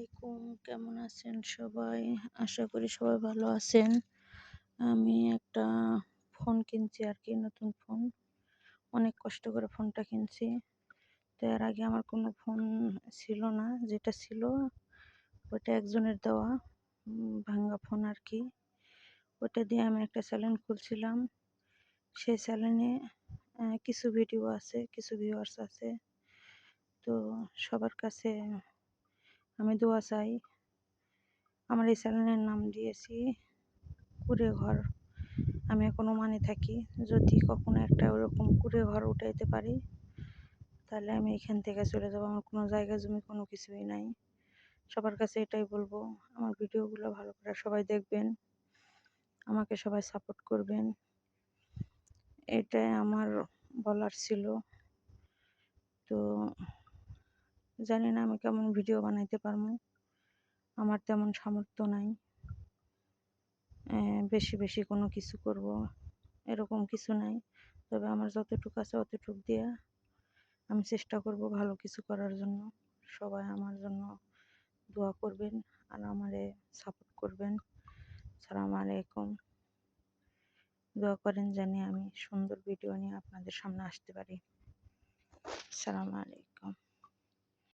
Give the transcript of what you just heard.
আলাইকুম, কেমন আছেন সবাই? আশা করি সবাই ভালো আছেন। আমি একটা ফোন কিনছি আরকি, নতুন ফোন। অনেক কষ্ট করে ফোনটা কিনছি। তো এর আগে আমার কোনো ফোন ছিল না। যেটা ছিল ওটা একজনের দেওয়া ভাঙ্গা ফোন আরকি। ওটা দিয়ে আমি একটা চ্যানেল খুলছিলাম। সেই চ্যানেলে কিছু ভিডিও আছে, কিছু ভিউয়ার্স আছে। তো সবার কাছে আমি দোয়া চাই। আমার এই চ্যানেলের নাম দিয়েছি কুঁড়ে ঘর। আমি এখন ওমানে থাকি। যদি কখনো একটা ওরকম কুঁড়ে ঘর উঠাইতে পারি, তাহলে আমি এখান থেকে চলে যাবো। আমার কোনো জায়গা জমি কোনো কিছুই নাই। সবার কাছে এটাই বলবো, আমার ভিডিওগুলো ভালো করে সবাই দেখবেন, আমাকে সবাই সাপোর্ট করবেন। এটাই আমার বলার ছিল। তো জানি না আমি কেমন ভিডিও বানাইতে পারবো। আমার তেমন সামর্থ্য নাই বেশি বেশি কোনো কিছু করব, এরকম কিছু নাই। তবে আমার যতটুকু আছে অতটুকু দিয়ে আমি চেষ্টা করব ভালো কিছু করার জন্য। সবাই আমার জন্য দোয়া করবেন আর আমারে সাপোর্ট করবেন। আসসালামু আলাইকুম। দোয়া করেন জানি আমি সুন্দর ভিডিও নিয়ে আপনাদের সামনে আসতে পারি। আসসালামু আলাইকুম।